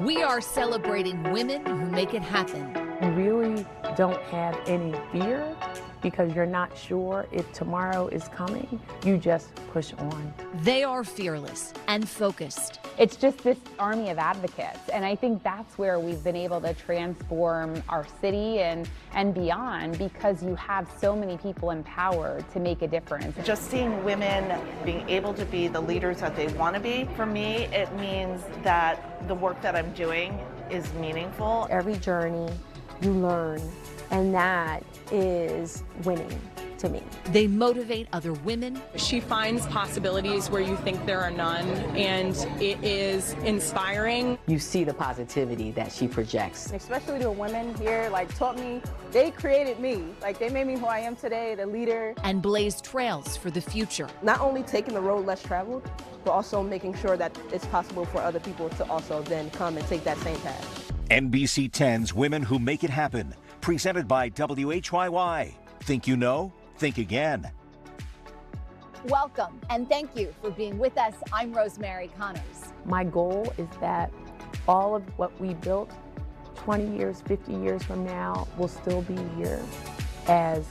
We are celebrating women who make it happen. You really don't have any fear because you're not sure if tomorrow is coming. You just push on. They are fearless and focused. It's just this army of advocates, and I think that's where we've been able to transform our city and beyond, because you have so many people empowered to make a difference. Just seeing women being able to be the leaders that they want to be, for me, it means that the work that I'm doing is meaningful. Every journey you learn, and that is winning to me. They motivate other women. She finds possibilities where you think there are none, and it is inspiring. You see the positivity that she projects. Especially the women here, taught me, they created me. They made me who I am today, the leader. And blaze trails for the future. Not only taking the road less traveled, but also making sure that it's possible for other people to also then come and take that same path. NBC 10's Women Who Make It Happen, presented by WHYY. Think you know? Think again. Welcome and thank you for being with us. I'm Rosemary Connors. My goal is that all of what we built 20 years, 50 years from now will still be here as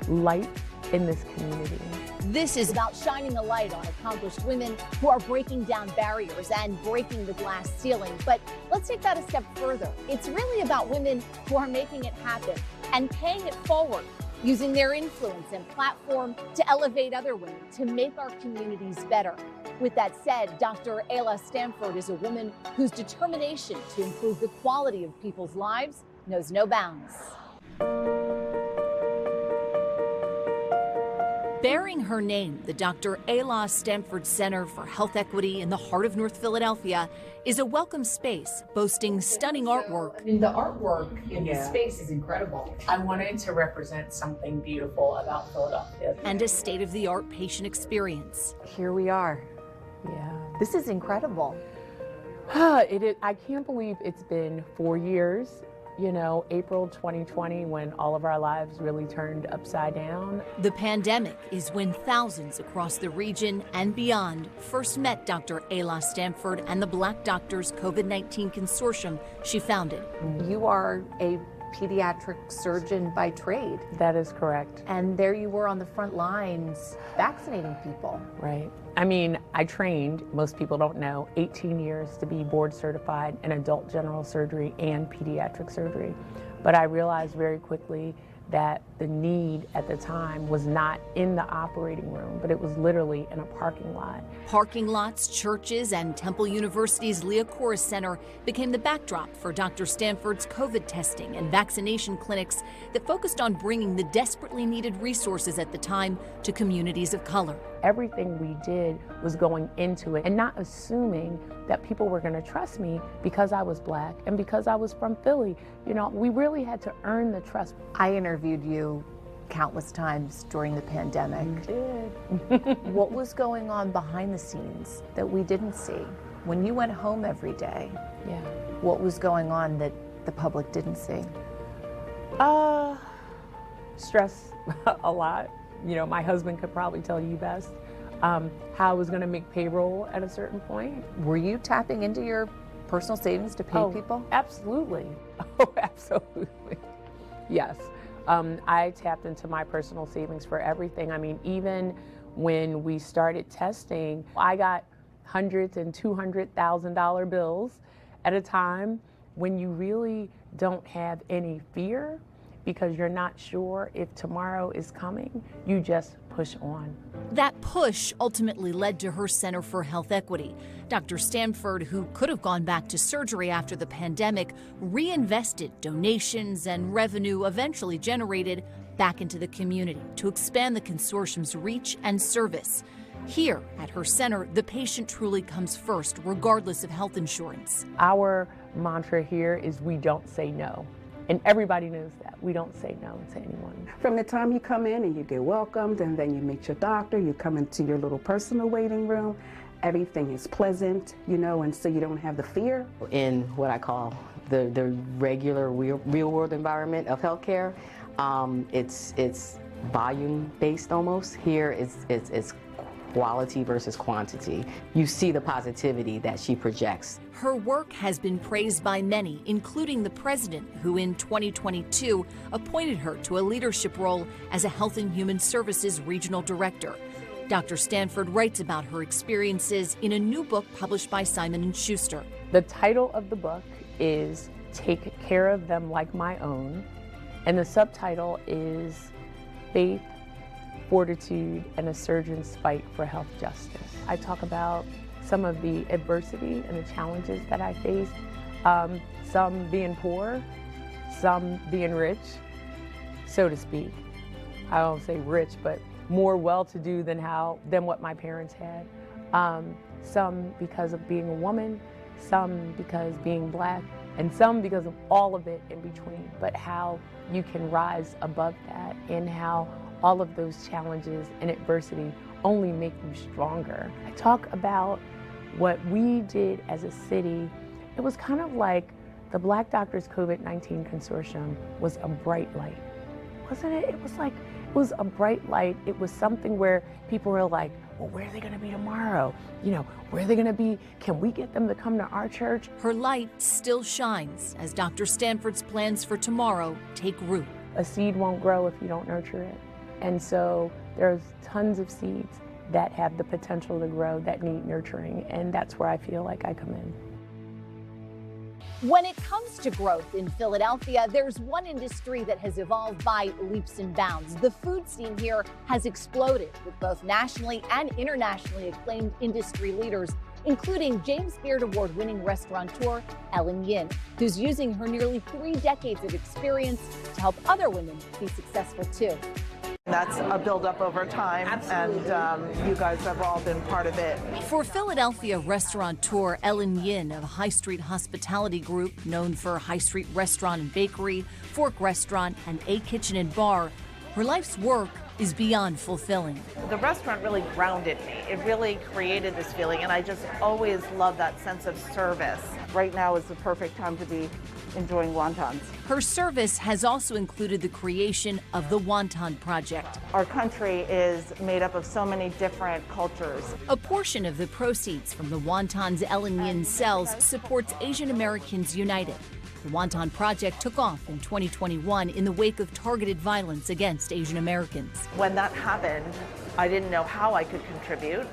light in this community. This is about shining a light on accomplished women who are breaking down barriers and breaking the glass ceiling. But let's take that a step further. It's really about women who are making it happen and paying it forward, using their influence and platform to elevate other women, to make our communities better. With that said, Dr. Ayla Stanford is a woman whose determination to improve the quality of people's lives knows no bounds. Bearing her name, the Dr. Ayla Stanford Center for Health Equity in the heart of North Philadelphia is a welcome space boasting stunning artwork. The artwork in this space is incredible. I wanted to represent something beautiful about Philadelphia. And a state-of-the-art patient experience. Here we are. Yeah. This is incredible. I can't believe it's been 4 years. April 2020, when all of our lives really turned upside down. The pandemic is when thousands across the region and beyond first met Dr. Ayla Stanford and the Black Doctors COVID-19 Consortium she founded. You are a pediatric surgeon by trade. That is correct. And there you were on the front lines vaccinating people. Right. I trained, most people don't know, 18 years to be board certified in adult general surgery and pediatric surgery. But I realized very quickly that the need at the time was not in the operating room, but it was literally in a parking lot. Parking lots, churches, and Temple University's Leah Corus Center became the backdrop for Dr. Stanford's COVID testing and vaccination clinics that focused on bringing the desperately needed resources at the time to communities of color. Everything we did was going into it and not assuming that people were going to trust me because I was Black and because I was from Philly. We really had to earn the trust. I interviewed you countless times during the pandemic. You did. What was going on behind the scenes that we didn't see? When you went home every day, Yeah. what was going on that the public didn't see? Stress a lot. My husband could probably tell you best. How I was going to make payroll at a certain point. Were you tapping into your personal savings to pay people? Absolutely. Oh, absolutely. Yes. I tapped into my personal savings for everything. Even when we started testing, I got $100,000 and $200,000 bills at a time. When you really don't have any fear because you're not sure if tomorrow is coming, you just push on. That push ultimately led to her Center for Health Equity. Dr. Stanford, who could have gone back to surgery after the pandemic, reinvested donations and revenue eventually generated back into the community to expand the consortium's reach and service. Here at her center, the patient truly comes first, regardless of health insurance. Our mantra here is we don't say no. And everybody knows that. We don't say no to anyone. From the time you come in and you get welcomed, and then you meet your doctor, you come into your little personal waiting room, everything is pleasant, and so you don't have the fear. In what I call the regular real world environment of healthcare, it's volume based almost. Here it's quality versus quantity. You see the positivity that she projects. Her work has been praised by many, including the president, who in 2022 appointed her to a leadership role as a Health and Human Services Regional Director. Dr. Stanford writes about her experiences in a new book published by Simon & Schuster. The title of the book is Take Care of Them Like My Own, and the subtitle is Faith, Fortitude, and a Surgeon's Fight for Health Justice. I talk about some of the adversity and the challenges that I faced, some being poor, some being rich, so to speak. I don't say rich, but more well-to-do than what my parents had. Some because of being a woman, some because being black, and some because of all of it in between. But how you can rise above that, and how all of those challenges and adversity only make you stronger. I talk about what we did as a city. It was kind of like the Black Doctors COVID-19 Consortium was a bright light, wasn't it? It was a bright light. It was something where people were like, well, where are they gonna be tomorrow? You know, where are they gonna be? Can we get them to come to our church? Her light still shines as Dr. Stanford's plans for tomorrow take root. A seed won't grow if you don't nurture it. And so there's tons of seeds that have the potential to grow that need nurturing, and that's where I feel like I come in. When it comes to growth in Philadelphia, there's one industry that has evolved by leaps and bounds. The food scene here has exploded with both nationally and internationally acclaimed industry leaders, including James Beard Award-winning restaurateur Ellen Yin, who's using her nearly 3 decades of experience to help other women be successful too. That's a build-up over time, Absolutely. And you guys have all been part of it. For Philadelphia restaurateur Ellen Yin of High Street Hospitality Group, known for High Street Restaurant and Bakery, Fork Restaurant, and A Kitchen and Bar, her life's work is beyond fulfilling. The restaurant really grounded me. It really created this feeling, and I just always love that sense of service. Right now is the perfect time to be enjoying wontons. Her service has also included the creation of the Wonton Project. Our country is made up of so many different cultures. A portion of the proceeds from the wontons Ellen Yin sells supports Asian Americans United. The Wonton Project took off in 2021 in the wake of targeted violence against Asian Americans. When that happened, I didn't know how I could contribute.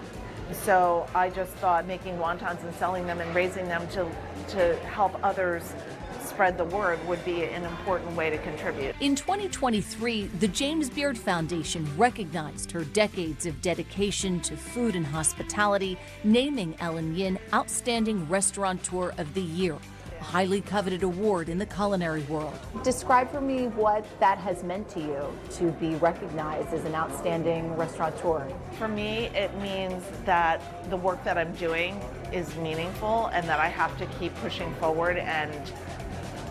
So I just thought making wontons and selling them and raising them to help others spread the word would be an important way to contribute. In 2023, the James Beard Foundation recognized her decades of dedication to food and hospitality, naming Ellen Yin Outstanding Restaurateur of the Year, a highly coveted award in the culinary world. Describe for me what that has meant to you to be recognized as an outstanding restaurateur. For me, it means that the work that I'm doing is meaningful and that I have to keep pushing forward and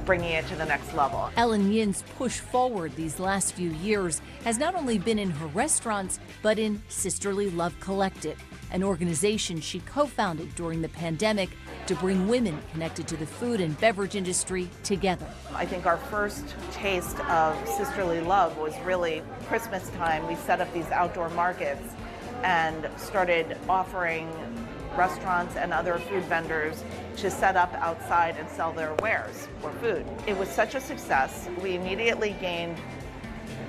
bringing it to the next level. Ellen Yin's push forward these last few years has not only been in her restaurants, but in Sisterly Love Collective, an organization she co-founded during the pandemic to bring women connected to the food and beverage industry together. I think our first taste of Sisterly Love was really Christmas time. We set up these outdoor markets and started offering restaurants and other food vendors to set up outside and sell their wares or food. It was such a success. We immediately gained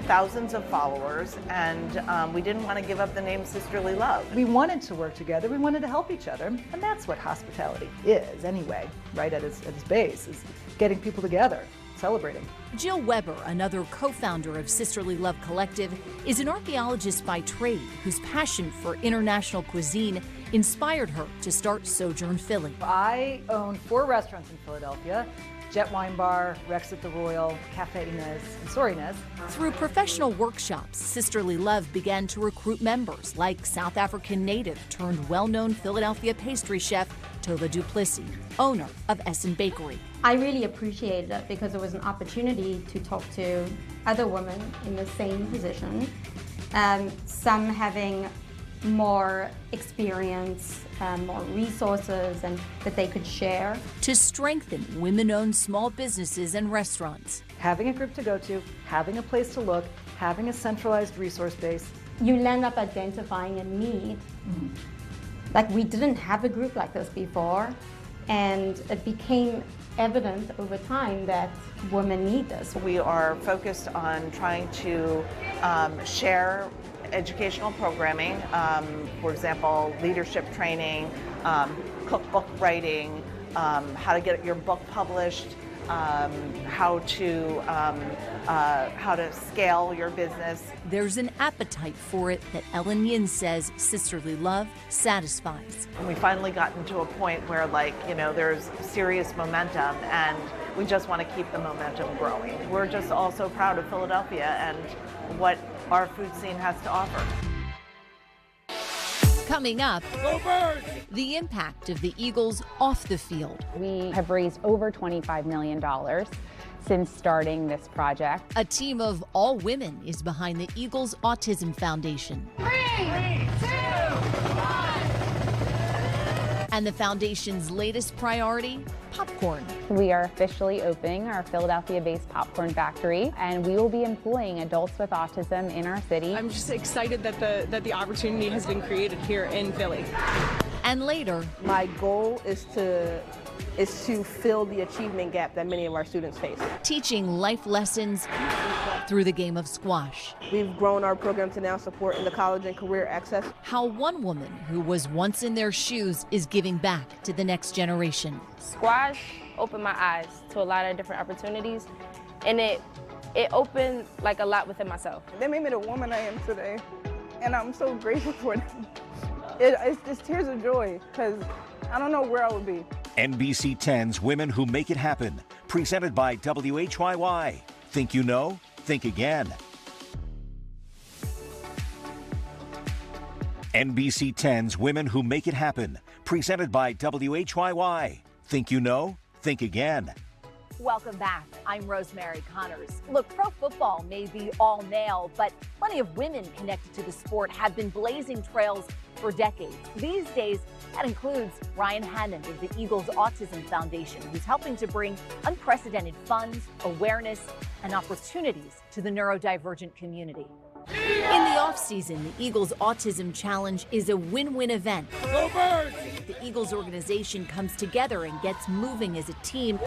thousands of followers, and we didn't want to give up the name Sisterly Love. We wanted to work together, we wanted to help each other, and that's what hospitality is anyway, right at its base, is getting people together, celebrating. Jill Weber, another co-founder of Sisterly Love Collective, is an archaeologist by trade whose passion for international cuisine inspired her to start Sojourn Philly. I own 4 restaurants in Philadelphia: Jet Wine Bar, Rex at the Royal, Cafe Inez, and Sor Inez. Through professional workshops, Sisterly Love began to recruit members like South African native turned well-known Philadelphia pastry chef Tova Duplessis, owner of Essen Bakery. I really appreciated it because it was an opportunity to talk to other women in the same position, some having more experience, more resources, and that they could share. To strengthen women-owned small businesses and restaurants. Having a group to go to, having a place to look, having a centralized resource base. You end up identifying a need Like, we didn't have a group like this before, and it became evident over time that women need this. We are focused on trying to share educational programming, for example, leadership training, cookbook writing, how to get your book published, how to scale your business. There's an appetite for it that Ellen Yin says Sisterly Love satisfies. And we finally gotten to a point where, like, you know, there's serious momentum, and we just want to keep the momentum growing. We're just all so proud of Philadelphia and what our food scene has to offer. Coming up, the impact of the Eagles off the field. We have raised over $25 million since starting this project. A team of all women is behind the Eagles Autism Foundation. 3, 2, 1. And the foundation's latest priority, popcorn. We are officially opening our Philadelphia-based popcorn factory, and we will be employing adults with autism in our city. I'm just excited that the opportunity has been created here in Philly. And later, my goal is to fill the achievement gap that many of our students face. Teaching life lessons through the game of squash. We've grown our program to now support in the college and career access. How one woman who was once in their shoes is giving back to the next generation. Squash opened my eyes to a lot of different opportunities, and it opened like a lot within myself. They made me the woman I am today, and I'm so grateful for them. It's just tears of joy, because I don't know where I would be. NBC 10's Women Who Make It Happen, presented by WHYY. Think you know? Think again. NBC 10's Women Who Make It Happen, presented by WHYY. Think you know? Think again. Welcome back. I'm Rosemary Connors. Look, pro football may be all male, but plenty of women connected to the sport have been blazing trails for decades. These days, that includes Ryan Hammond of the Eagles Autism Foundation, who's helping to bring unprecedented funds, awareness, and opportunities to the neurodivergent community. In the off-season, the Eagles Autism Challenge is a win-win event. Go Birds! The Eagles organization comes together and gets moving as a team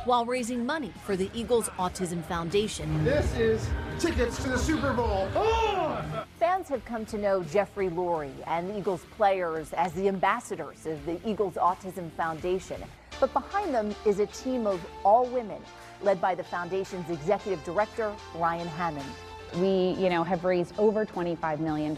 while raising money for the Eagles Autism Foundation. This is tickets to the Super Bowl. Oh! Fans have come to know Jeffrey Lurie and the Eagles players as the ambassadors of the Eagles Autism Foundation. But behind them is a team of all women, led by the foundation's executive director, Ryan Hammond. We, have raised over $25 million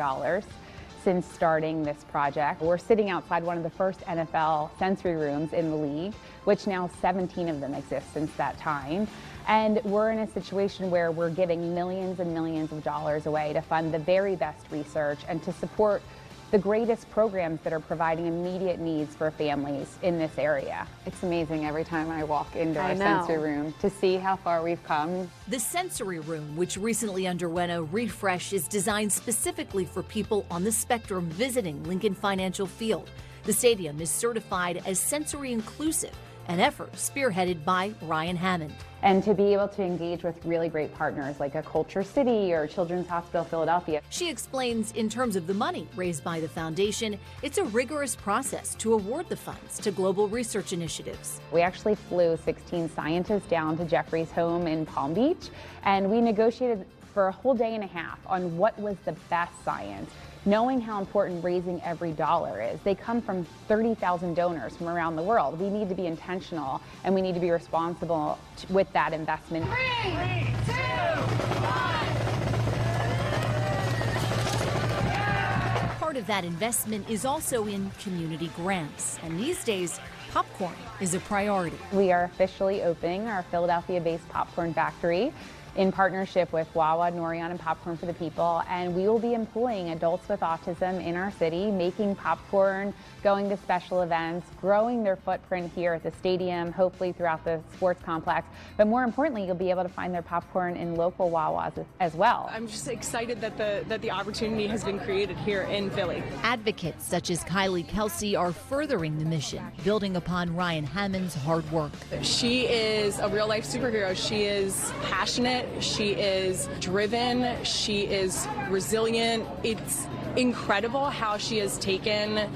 since starting this project. We're sitting outside one of the first NFL sensory rooms in the league, which now 17 of them exist since that time. And we're in a situation where we're giving millions and millions of dollars away to fund the very best research and to support the greatest programs that are providing immediate needs for families in this area. It's amazing every time I walk into our sensory room to see how far we've come. The sensory room, which recently underwent a refresh, is designed specifically for people on the spectrum visiting Lincoln Financial Field. The stadium is certified as sensory inclusive, an effort spearheaded by Ryan Hammond. And to be able to engage with really great partners like a Culture City or Children's Hospital Philadelphia. She explains in terms of the money raised by the foundation, it's a rigorous process to award the funds to global research initiatives. We actually flew 16 scientists down to Jeffrey's home in Palm Beach, and we negotiated for a whole day and a half on what was the best science, knowing how important raising every dollar is. They come from 30,000 donors from around the world. We need to be intentional and we need to be responsible with that investment. 3, 2, 1. Part of that investment is also in community grants, and these days, popcorn is a priority. We are officially opening our Philadelphia-based popcorn factory in partnership with Wawa, Norian, and Popcorn for the People, and we will be employing adults with autism in our city, making popcorn, going to special events, growing their footprint here at the stadium, hopefully throughout the sports complex. But more importantly, you'll be able to find their popcorn in local Wawas as well. I'm just excited that the opportunity has been created here in Philly. Advocates such as Kylie Kelsey are furthering the mission, building upon Ryan Hammond's hard work. She is a real-life superhero. She is passionate. She is driven, she is resilient. It's incredible how she has taken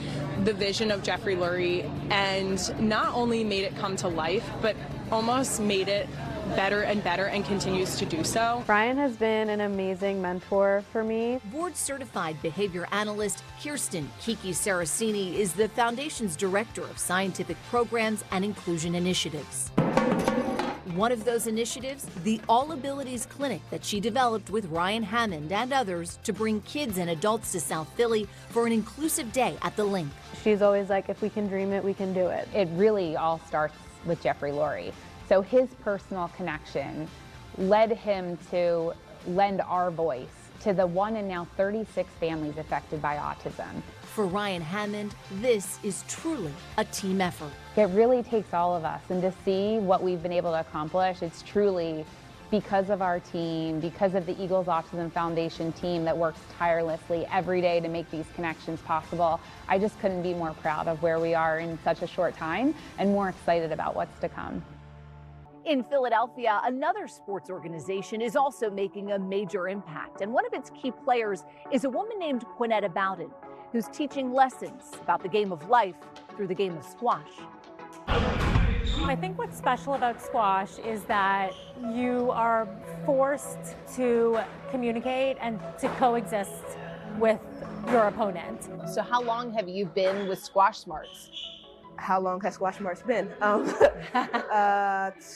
the vision of Jeffrey Lurie and not only made it come to life, but almost made it better and better and continues to do so. Ryan has been an amazing mentor for me. Board-certified behavior analyst Kirsten Kiki Saracini is the Foundation's Director of Scientific Programs and Inclusion Initiatives. One of those initiatives, the All Abilities Clinic that she developed with Ryan Hammond and others to bring kids and adults to South Philly for an inclusive day at the Link. She's always like, if we can dream it, we can do it. It really all starts with Jeffrey Lurie. So his personal connection led him to lend our voice to the 1 and now 36 families affected by autism. For Ryan Hammond, this is truly a team effort. It really takes all of us, and to see what we've been able to accomplish, it's truly because of our team, because of the Eagles Autism Foundation team that works tirelessly every day to make these connections possible. I just couldn't be more proud of where we are in such a short time and more excited about what's to come. In Philadelphia, another sports organization is also making a major impact, and one of its key players is a woman named Quinetta Bowden, who's teaching lessons about the game of life through the game of squash. I think what's special about squash is that you are forced to communicate and to coexist with your opponent. So how long have you been with Squash Smarts? How long has Squash Smarts been?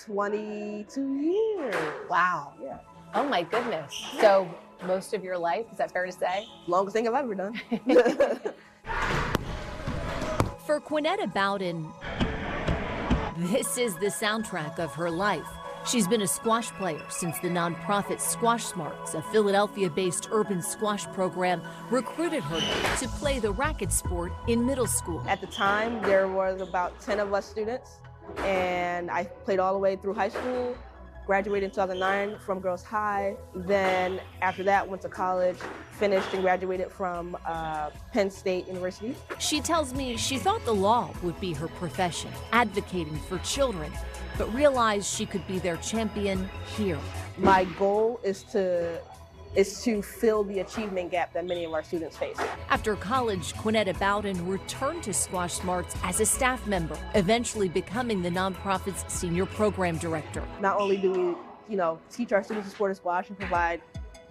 22 years. Wow. Yeah. Oh my goodness. So most of your life, is that fair to say? Longest thing I've ever done. For Quinetta Bowden, this is the soundtrack of her life. She's been a squash player since the nonprofit Squash Smarts, a Philadelphia-based urban squash program, recruited her to play the racket sport in middle school. At the time, there was about 10 of us students, and I played all the way through high school, graduated in 2009 from Girls High. Then after that, went to college, finished and graduated from Penn State University. She tells me she thought the law would be her profession, advocating for children, but realized she could be their champion here. My goal is to fill the achievement gap that many of our students face. After college, Quinetta Bowden returned to Squash Smarts as a staff member, eventually becoming the nonprofit's senior program director. Not only do we, teach our students the sport of squash and provide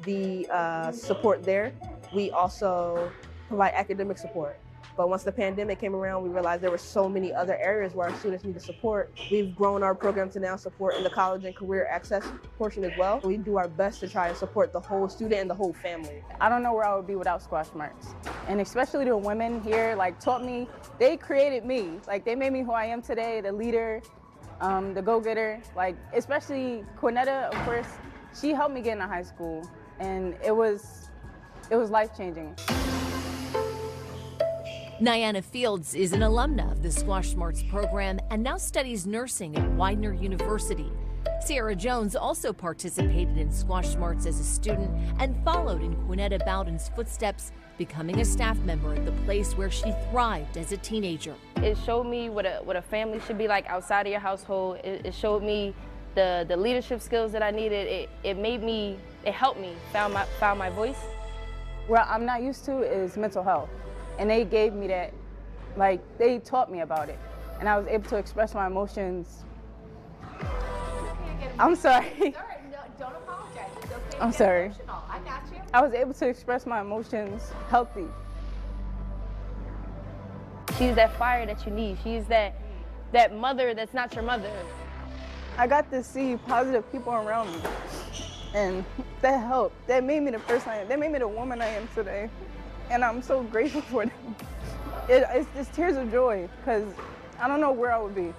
the support there, we also provide academic support. But once the pandemic came around, we realized there were so many other areas where our students needed support. We've grown our program to now support in the college and career access portion as well. We do our best to try and support the whole student and the whole family. I don't know where I would be without Squash Smarts. And especially the women here, taught me, they created me. They made me who I am today, the leader, the go-getter. Especially Quinetta, of course, she helped me get into high school. And it was life-changing. Niana Fields is an alumna of the Squash Smarts program and now studies nursing at Widener University. Sierra Jones also participated in Squash Smarts as a student and followed in Quinetta Bowden's footsteps, becoming a staff member at the place where she thrived as a teenager. It showed me what a family should be like outside of your household. It showed me the leadership skills that I needed. It helped me found my voice. What I'm not used to is mental health. And they gave me that, they taught me about it. And I was able to express my emotions. I'm sorry. Don't apologize. It's okay. I'm sorry. Emotional. I got you. I was able to express my emotions healthy. She's that fire that you need. She's that mother that's not your mother. I got to see positive people around me. And that helped. That made me the person I am. That made me the woman I am today. And I'm so grateful for them. It's just tears of joy, because I don't know where I would be.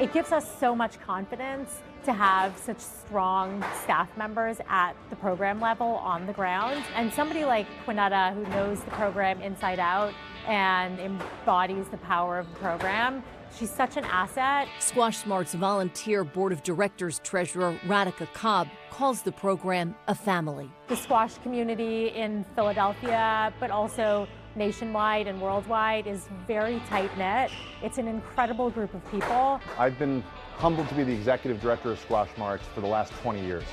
It gives us so much confidence to have such strong staff members at the program level on the ground. And somebody like Quinetta, who knows the program inside out and embodies the power of the program, she's such an asset. Squash Smarts volunteer board of directors treasurer Radhika Cobb calls the program a family. The squash community in Philadelphia, but also nationwide and worldwide, is very tight-knit. It's an incredible group of people. I've been humbled to be the executive director of Squash Smarts for the last 20 years.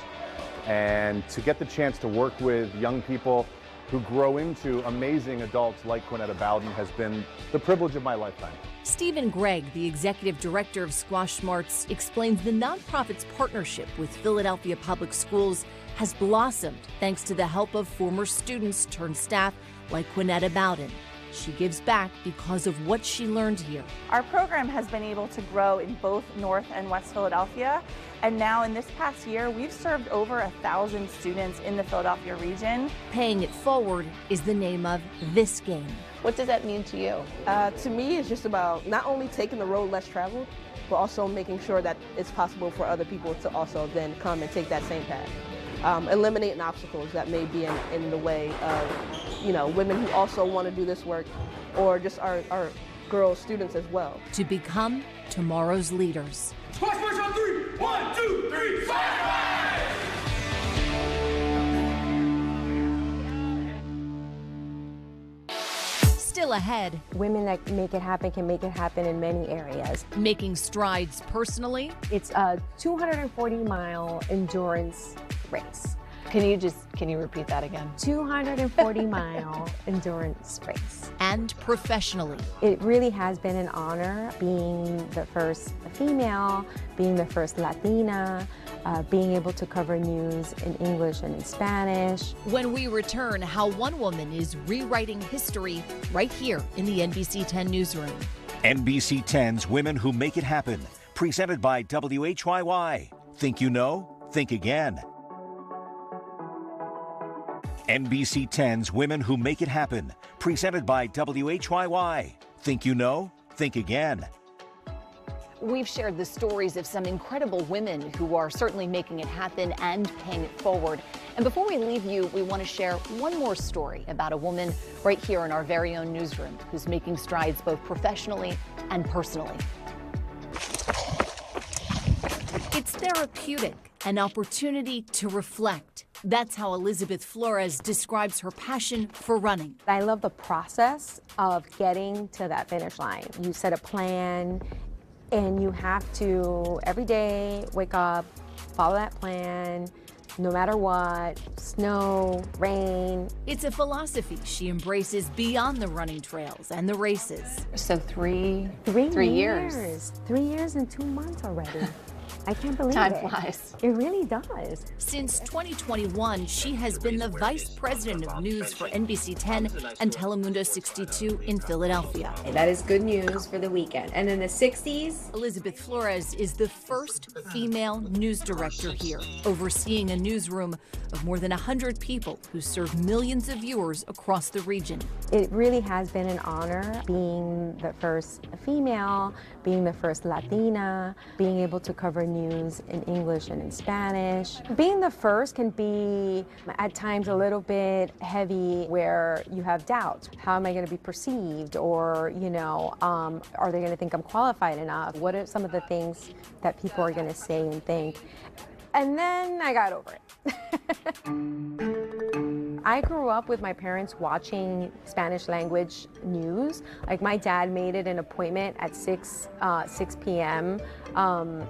and to get the chance to work with young people who grow into amazing adults like Quinetta Bowden has been the privilege of my lifetime. Stephen Gregg, the executive director of Squash Smarts, explains the nonprofit's partnership with Philadelphia Public Schools has blossomed thanks to the help of former students turned staff like Quinetta Bowden. She gives back because of what she learned here. Our program has been able to grow in both North and West Philadelphia, and now in this past year, we've served over 1,000 students in the Philadelphia region. Paying It Forward is the name of this game. What does that mean to you? To me, it's just about not only taking the road less traveled, but also making sure that it's possible for other people to also then come and take that same path. Eliminating obstacles that may be in the way of, women who also want to do this work, or just our girl students as well. To become tomorrow's leaders. Squash March on 3. 1, 2, 3, fire! Still ahead. Women that make it happen can make it happen in many areas. Making strides personally. It's a 240-mile endurance race. Can you repeat that again? 240-mile endurance race. And professionally. It really has been an honor being the first female, being the first Latina, being able to cover news in English and in Spanish. When we return, how one woman is rewriting history right here in the NBC 10 newsroom. NBC 10's Women Who Make It Happen, presented by WHYY. Think you know? Think again. NBC 10's Women Who Make It Happen, presented by WHYY. Think you know? Think again. We've shared the stories of some incredible women who are certainly making it happen and paying it forward. And before we leave you, we want to share one more story about a woman right here in our very own newsroom who's making strides both professionally and personally. It's therapeutic, an opportunity to reflect. That's how Elizabeth Flores describes her passion for running. I love the process of getting to that finish line. You set a plan, and you have to, every day, wake up, follow that plan, no matter what, snow, rain. It's a philosophy she embraces beyond the running trails and the races. So three years. 3 years and 2 months already. I can't believe it. Time flies. It really does. Since 2021, she has been the Vice President of News for NBC 10 and Telemundo 62 in Philadelphia. That is good news for the weekend. And in the 60s, Elizabeth Flores is the first female news director here, overseeing a newsroom of more than 100 people who serve millions of viewers across the region. It really has been an honor being the first female, being the first Latina, being able to cover news in English and in Spanish. Being the first can be at times a little bit heavy where you have doubts. How am I going to be perceived? Or, are they going to think I'm qualified enough? What are some of the things that people are going to say and think? And then I got over it. I grew up with my parents watching Spanish language news. Like my dad made it an appointment at 6 p.m.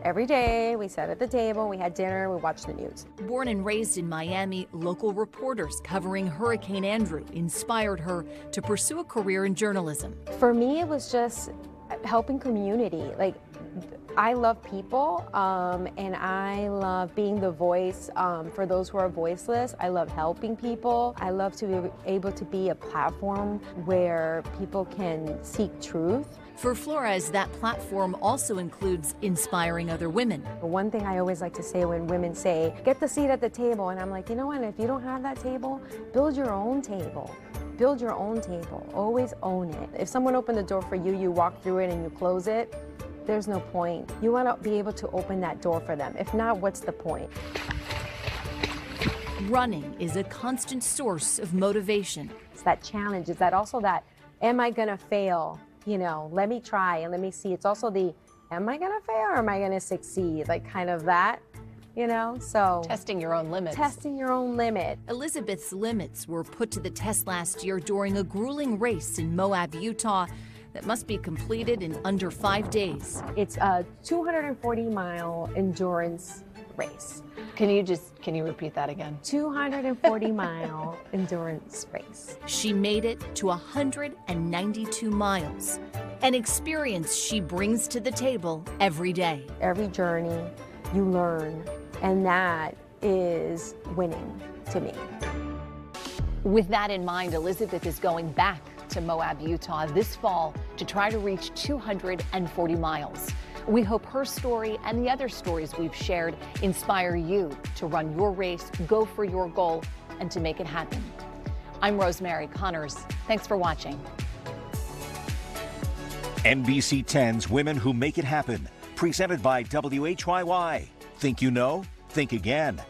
Every day. We sat at the table, we had dinner, we watched the news. Born and raised in Miami, local reporters covering Hurricane Andrew inspired her to pursue a career in journalism. For me, it was just helping community. Like, I love people, and I love being the voice for those who are voiceless. I love helping people. I love to be able to be a platform where people can seek truth. For Flores, that platform also includes inspiring other women. One thing I always like to say when women say, get the seat at the table, and I'm like, you know what, if you don't have that table, build your own table. Build your own table. Always own it. If someone opened the door for you, you walk through it and you close it, there's no point. You want to be able to open that door for them. If not, what's the point? Running is a constant source of motivation. It's that challenge. It's that also that, am I going to fail? Let me try and let me see. It's also the, am I going to fail or am I going to succeed? Like kind of that, so. Testing your own limits. Testing your own limit. Elizabeth's limits were put to the test last year during a grueling race in Moab, Utah, that must be completed in under 5 days. It's a 240-mile endurance race. Can you repeat that again? 240-mile endurance race. She made it to 192 miles, an experience she brings to the table every day. Every journey you learn, and that is winning to me. With that in mind, Elizabeth is going back to Moab, Utah this fall to try to reach 240 miles. We hope her story and the other stories we've shared inspire you to run your race, go for your goal, and to make it happen. I'm Rosemary Connors. Thanks for watching. NBC 10's Women Who Make It Happen, presented by WHYY. Think you know? Think again.